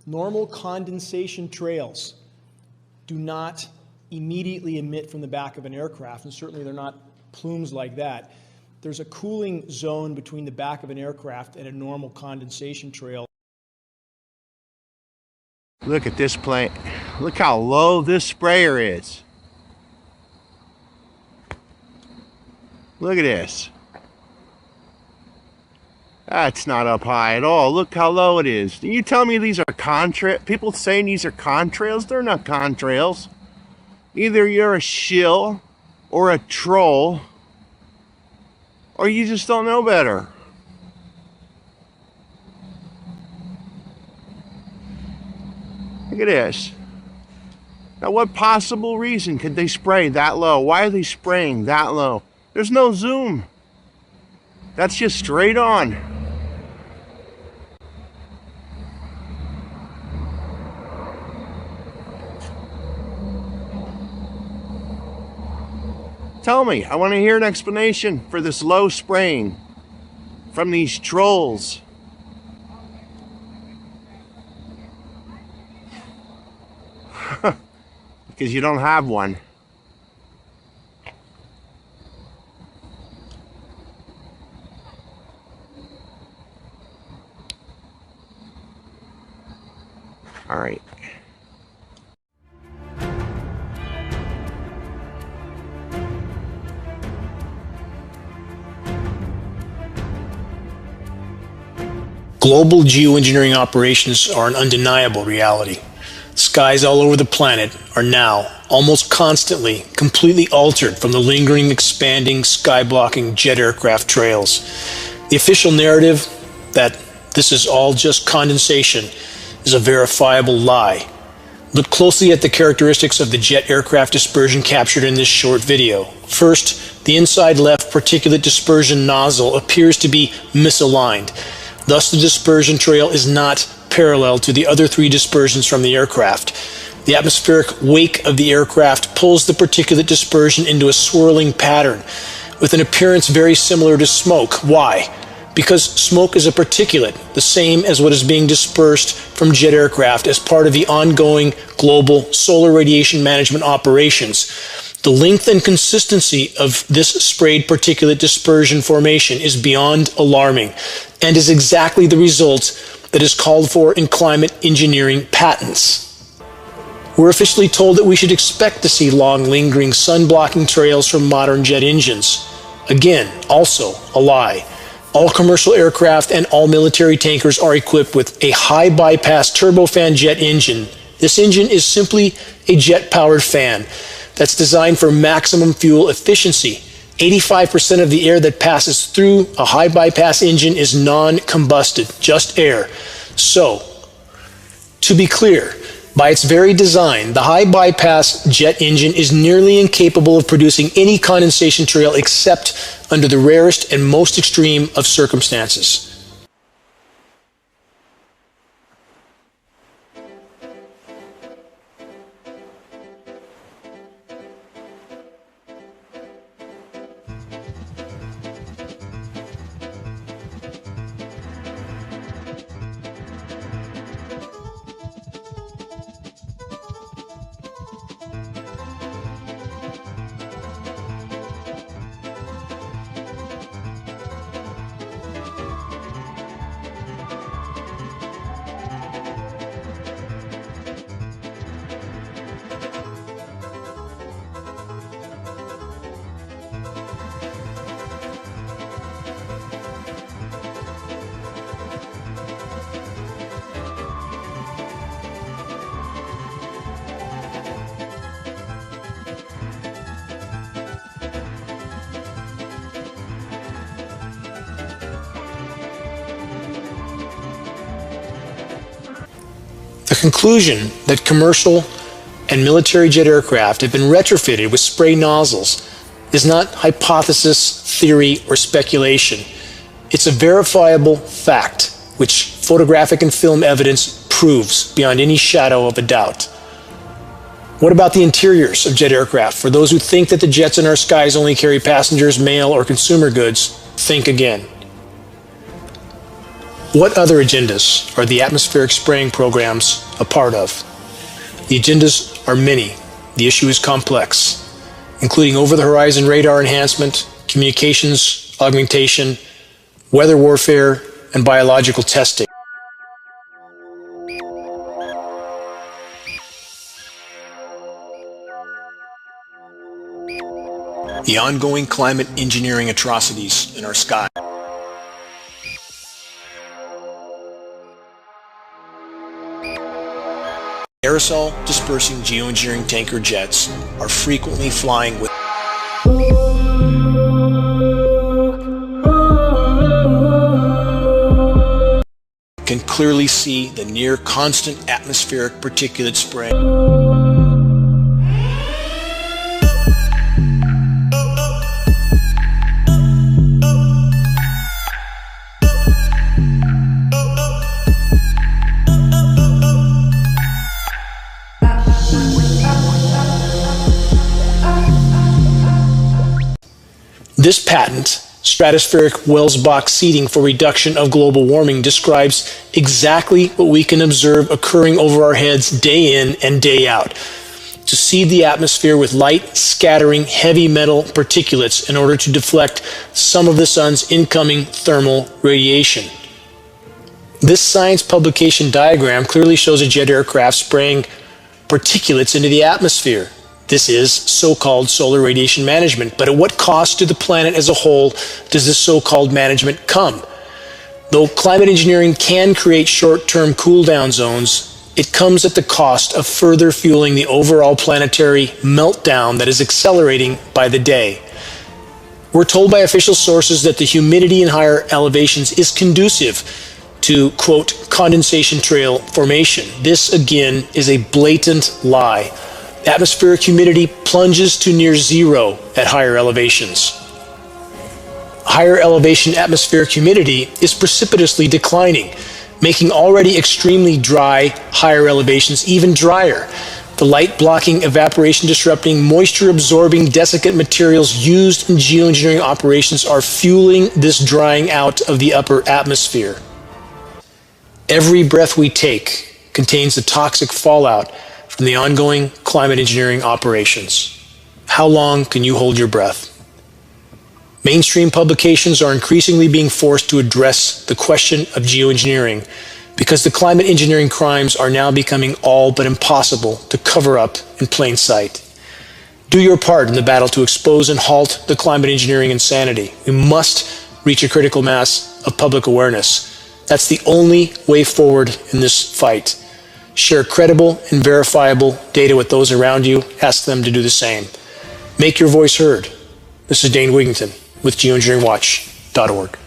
Normal condensation trails do not immediately emit from the back of an aircraft, and certainly they're not plumes like that. There's a cooling zone between the back of an aircraft and a normal condensation trail. Look at this plane. Look how low this sprayer is. Look at this. That's not up high at all. Look how low it is. You tell me these are contrails? People saying these are contrails? They're not contrails. Either you're a shill or a troll, or you just don't know better. Look at this. Now, what possible reason could they spray that low? Why are they spraying that low? There's no zoom. That's just straight on. Tell me, I want to hear an explanation for this low spraying from these trolls. Because you don't have one. All right. Global geoengineering operations are an undeniable reality. Skies all over the planet are now, almost constantly, completely altered from the lingering, expanding, sky-blocking jet aircraft trails. The official narrative that this is all just condensation is a verifiable lie. Look closely at the characteristics of the jet aircraft dispersion captured in this short video. First, the inside left particulate dispersion nozzle appears to be misaligned. Thus, the dispersion trail is not parallel to the other three dispersions from the aircraft. The atmospheric wake of the aircraft pulls the particulate dispersion into a swirling pattern with an appearance very similar to smoke. Why? Because smoke is a particulate, the same as what is being dispersed from jet aircraft as part of the ongoing global solar radiation management operations. The length and consistency of this sprayed particulate dispersion formation is beyond alarming and is exactly the result that is called for in climate engineering patents. We're officially told that we should expect to see long, lingering, sun-blocking trails from modern jet engines. Again, also a lie. All commercial aircraft and all military tankers are equipped with a high-bypass turbofan jet engine. This engine is simply a jet-powered fan that's designed for maximum fuel efficiency. 85% of the air that passes through a high-bypass engine is non-combusted, just air. So, to be clear, by its very design, the high-bypass jet engine is nearly incapable of producing any condensation trail except under the rarest and most extreme of circumstances. The conclusion that commercial and military jet aircraft have been retrofitted with spray nozzles is not hypothesis, theory, or speculation. It's a verifiable fact, which photographic and film evidence proves beyond any shadow of a doubt. What about the interiors of jet aircraft? For those who think that the jets in our skies only carry passengers, mail, or consumer goods, think again. What other agendas are the atmospheric spraying programs a part of? The agendas are many. The issue is complex, including over-the-horizon radar enhancement, communications augmentation, weather warfare, and biological testing. The ongoing climate engineering atrocities in our sky. Aerosol dispersing geoengineering tanker jets are frequently flying with can clearly see the near constant atmospheric particulate spray. This patent, stratospheric Wells box seating for reduction of global warming, describes exactly what we can observe occurring over our heads day in and day out. To seed the atmosphere with light, scattering, heavy metal particulates in order to deflect some of the sun's incoming thermal radiation. This science publication diagram clearly shows a jet aircraft spraying particulates into the atmosphere. This is so-called solar radiation management. But at what cost to the planet as a whole does this so-called management come? Though climate engineering can create short-term cool-down zones, it comes at the cost of further fueling the overall planetary meltdown that is accelerating by the day. We're told by official sources that the humidity in higher elevations is conducive to, quote, condensation trail formation. This, again, is a blatant lie. Atmospheric humidity plunges to near zero at higher elevations. Higher elevation atmospheric humidity is precipitously declining, making already extremely dry higher elevations even drier. The light-blocking, evaporation-disrupting, moisture-absorbing desiccant materials used in geoengineering operations are fueling this drying out of the upper atmosphere. Every breath we take contains the toxic fallout from the ongoing climate engineering operations. How long can you hold your breath? Mainstream publications are increasingly being forced to address the question of geoengineering because the climate engineering crimes are now becoming all but impossible to cover up in plain sight. Do your part in the battle to expose and halt the climate engineering insanity. We must reach a critical mass of public awareness. That's the only way forward in this fight. Share credible and verifiable data with those around you. Ask them to do the same. Make your voice heard. This is Dane Wigington with geoengineeringwatch.org.